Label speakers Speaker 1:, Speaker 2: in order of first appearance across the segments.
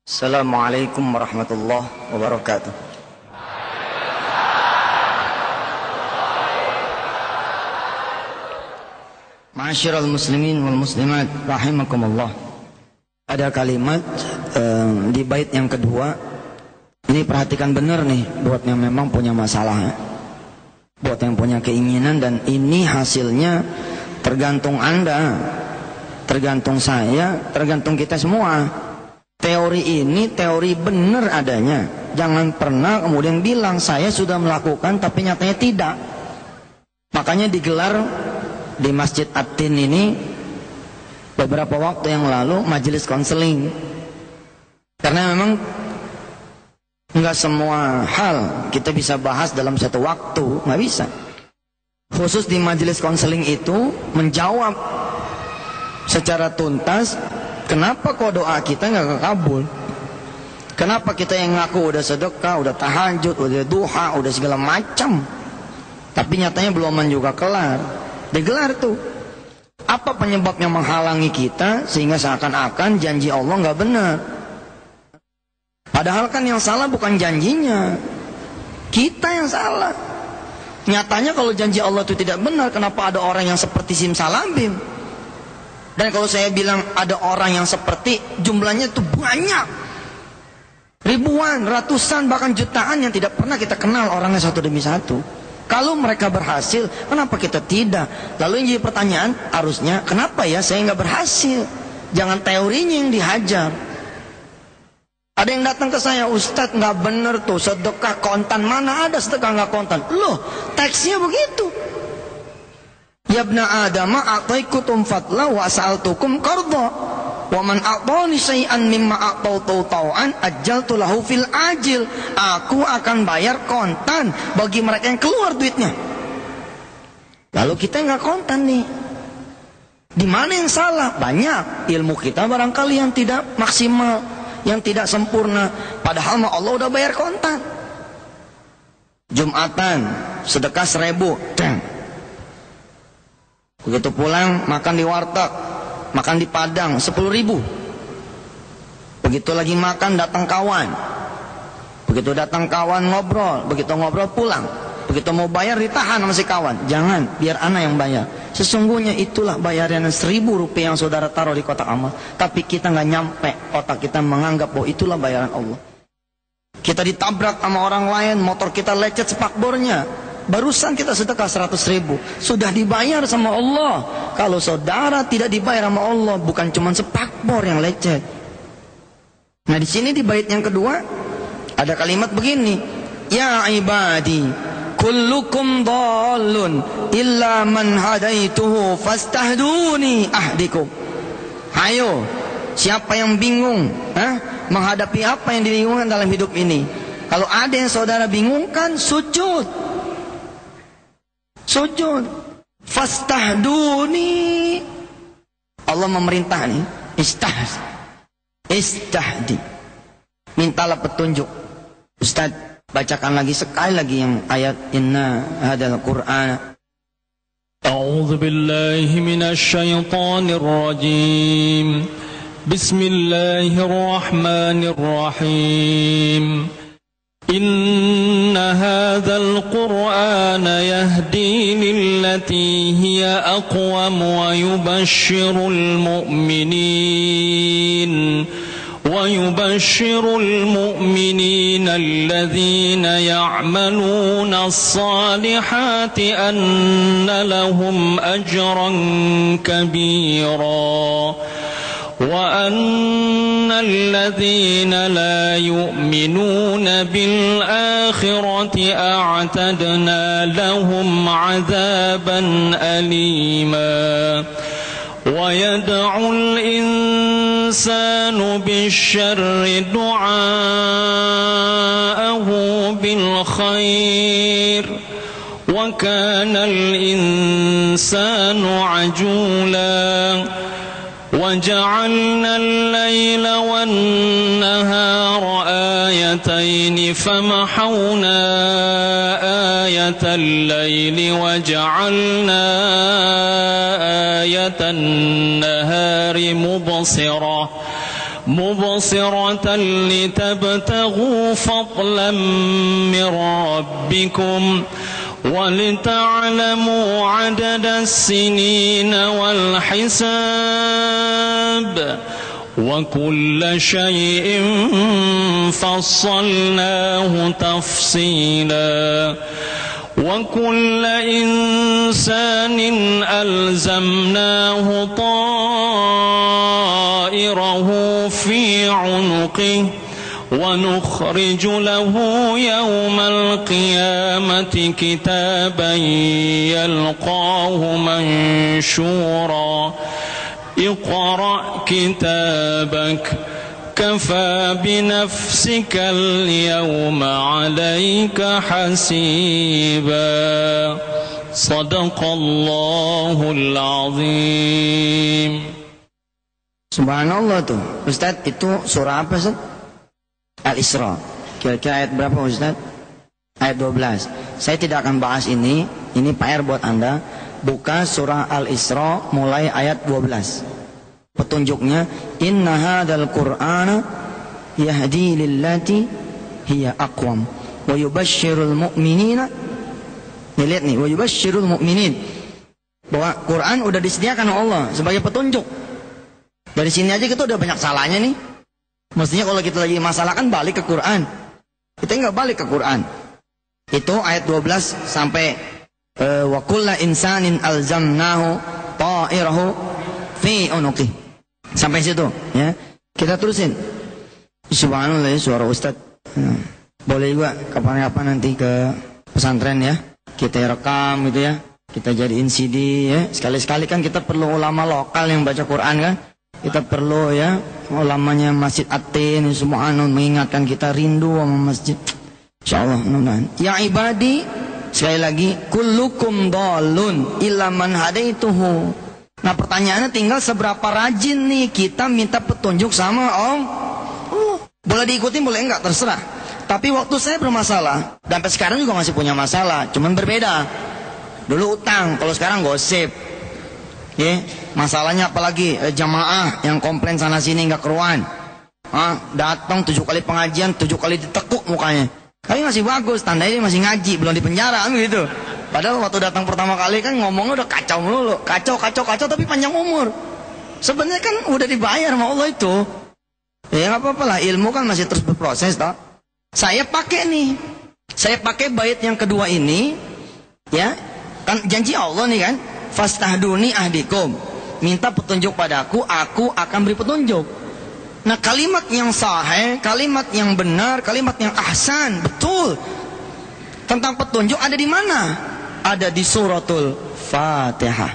Speaker 1: Assalamualaikum warahmatullahi wabarakatuh. Ma'asyiral muslimin wal muslimat rahimakumullah. Ada kalimat di bait yang kedua. Ini perhatikan benar nih buat yang memang punya masalah, buat yang punya keinginan, dan ini hasilnya tergantung Anda, tergantung saya, tergantung kita semua. Teori ini teori benar adanya. Jangan pernah kemudian bilang saya sudah melakukan tapi nyatanya tidak. Makanya digelar di Masjid At-Tin ini beberapa waktu yang lalu majelis konseling. Karena memang nggak semua hal kita bisa bahas dalam satu waktu, nggak bisa. Khusus di majelis konseling itu menjawab secara tuntas, kenapa kok doa kita nggak kekabul? Kenapa kita yang ngaku udah sedekah, udah tahajud, udah duha, udah segala macam, tapi nyatanya belum juga kelar. Digelar tuh. Apa penyebabnya menghalangi kita sehingga seakan-akan janji Allah nggak benar? Padahal kan yang salah bukan janjinya, kita yang salah. Nyatanya kalau janji Allah itu tidak benar, kenapa ada orang yang seperti simsalabim? Dan kalau saya bilang ada orang yang seperti, jumlahnya itu banyak, ribuan, ratusan, bahkan jutaan yang tidak pernah kita kenal orangnya satu demi satu. Kalau mereka berhasil, kenapa kita tidak? Lalu yang jadi pertanyaan harusnya, kenapa ya saya nggak berhasil? Jangan teorinya yang dihajar. Ada yang datang ke saya, Ustadz nggak bener tuh sedekah kontan, mana ada sedekah nggak kontan? Loh, teksnya begitu. Ya ibna Adama a'taikutum fadla wa sa'altukum qarda wa man a'tani syai'an mimma a'tautu tau'an ajjaltu lahu fil ajil. Aku akan bayar kontan bagi mereka yang keluar duitnya. Lalu kita nggak kontan nih. Di mana yang salah? Banyak. Ilmu kita barangkali yang tidak maksimal, yang tidak sempurna. Padahal mah Allah udah bayar kontan. Jumatan sedekah 1.000, dang. Begitu pulang makan di warteg, makan di Padang 10.000. Begitu lagi makan datang kawan. Begitu datang kawan ngobrol, begitu ngobrol pulang. Begitu mau bayar ditahan sama si kawan. Jangan, biar anak yang bayar. Sesungguhnya itulah bayaran 1.000 rupiah yang saudara taruh di kotak amal. Tapi kita nggak nyampe, otak kita menganggap bahwa itulah bayaran Allah. Kita ditabrak sama orang lain, motor kita lecet spakbornya. Barusan kita sedekah 100.000, sudah dibayar sama Allah. Kalau saudara tidak dibayar sama Allah, bukan cuma spakbor yang lecet. Nah di sini di bait yang kedua ada kalimat begini, ya ibadi kullukum dhalun illa man hadaituhu fastahduni ahdikum. Ayo, siapa yang bingung menghadapi apa yang dibingungkan dalam hidup ini? Kalau ada yang saudara bingungkan, sujud. Sujud. Fastahduni. Allah memerintah nih, istahdi. Mintalah petunjuk. Ustaz, bacakan lagi sekali lagi yang ayat inna hadal Qur'an.
Speaker 2: A'udzu billahi minasy syaithanir rajim. Bismillahirrahmanirrahim. Inna hadzal Qur'ana yahdi lillati hiya aqwam wa yubashshirul mu'minin alladhina ya'maluna as-salihati anna lahum ajran kabira. وأن الذين لا يؤمنون بالآخرة أعتدنا لهم عذابا أليما ويدعو الإنسان بالشر دعاءه بالخير وكان الإنسان عجولا وجعلنا الليل والنهار آيتين فمحونا آية الليل وجعلنا آية النهار مبصرة مبصرة لتبتغوا فضلا من ربكم ولتعلموا عدد السنين والحساب وكل شيء فصلناه تفصيلا وكل إنسان ألزمناه طائره في عنقه ونخرج له يوم القيامة كتابا يلقاه منشورا اقرأ كتابك كفى بنفسك اليوم عليك حسيبا صدق الله العظيم.
Speaker 1: Subhanallah tuh Ustaz, itu surah apa Ustaz? Al-Isra. Kira-kira ayat berapa Ustaz? Ayat 12. Saya tidak akan bahas ini PR buat Anda. Buka surah Al-Isra mulai ayat 12. Petunjuknya, inna hadzal qur'ana yahdi lillati hiya aqwam wa yubashshirul mu'minina. Lihat nih, wa yubashshirul mu'minin, bahwa Quran udah disediakan oleh Allah sebagai petunjuk. Dari sini aja kita udah banyak salahnya nih. Mestinya kalau kita lagi masalah kan balik ke Quran. Kita nggak balik ke Quran. Itu ayat 12 sampai wa kullu insanin alzamnahu ta'irahu fi unuqi. Sampai situ ya. Kita terusin. Subhanallah, suara Ustaz. Boleh juga kapan-kapan nanti ke pesantren ya. Kita rekam gitu ya. Kita jadiin CD ya. Sekali-sekali kan kita perlu ulama lokal yang baca Quran kan. Kita perlu ya ulamanya Masjid Atin semua mengingatkan kita rindu sama masjid. Insyaallah mudah-mudahan. Ya ibadi, sekali lagi, kullukum dhalun illa man hadaituhu. Nah pertanyaannya tinggal seberapa rajin nih kita minta petunjuk sama boleh diikutin boleh enggak terserah. Tapi waktu saya bermasalah, dan sampai sekarang juga masih punya masalah, cuman berbeda. Dulu utang, kalau sekarang gosip. Masalahnya apalagi jamaah yang komplain sana sini nggak keruan. Datang 7 kali pengajian, 7 kali ditekuk mukanya. Tapi masih bagus, tandanya dia masih ngaji, belum di penjara kan gitu. Padahal waktu datang pertama kali kan ngomongnya udah kacau mulu, kacau tapi panjang umur. Sebenarnya kan udah dibayar sama Allah itu. Ya nggak apa-apa lah, ilmu kan masih terus berproses toh. Saya pakai bait yang kedua ini, ya kan janji Allah nih kan. Fastahduni ahdikum, minta petunjuk padaku, aku akan beri petunjuk. Nah kalimat yang sahih, kalimat yang benar, kalimat yang ahsan, betul tentang petunjuk ada di mana? Ada di suratul Fatihah.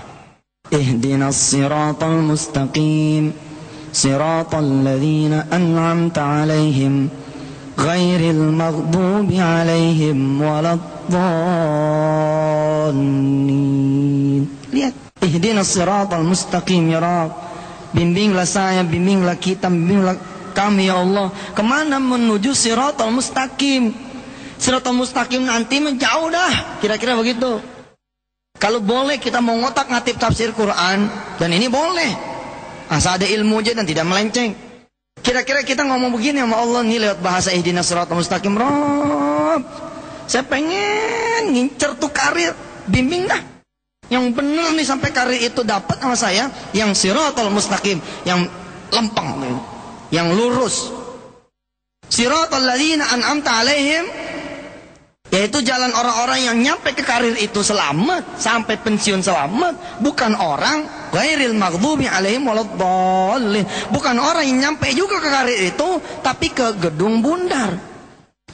Speaker 1: Ihdinas siratal mustaqim, siratal ladzina an'amta alaihim, ghairil maghdubi alaihim waladdallin. Lihat, ihdinas siratal mustaqim ya Rabb. Bimbinglah saya, bimbinglah kita, bimbinglah kami ya Allah. Kemana menuju siratal mustaqim? Siratal mustaqim nanti menjauh dah. Kira-kira begitu. Kalau boleh kita mau ngotak-ngatik tafsir Quran, dan ini boleh. Asal ada ilmu aja dan tidak melenceng. Kira-kira kita ngomong begini sama Allah nih lewat bahasa ihdinas siratal mustaqim. Rabb, saya pengen ngincer tuh karir. Bimbing dah. Yang benar nih sampai karir itu dapat sama saya, yang siratal mustaqim, yang lempeng, yang lurus. Siratal ladzina an'amta alaihim, yaitu jalan orang-orang yang nyampe ke karir itu selamat, sampai pensiun selamat. Bukan orang ghairil maghdubi alaihim waladdallin, bukan orang yang nyampe juga ke karir itu tapi ke gedung bundar.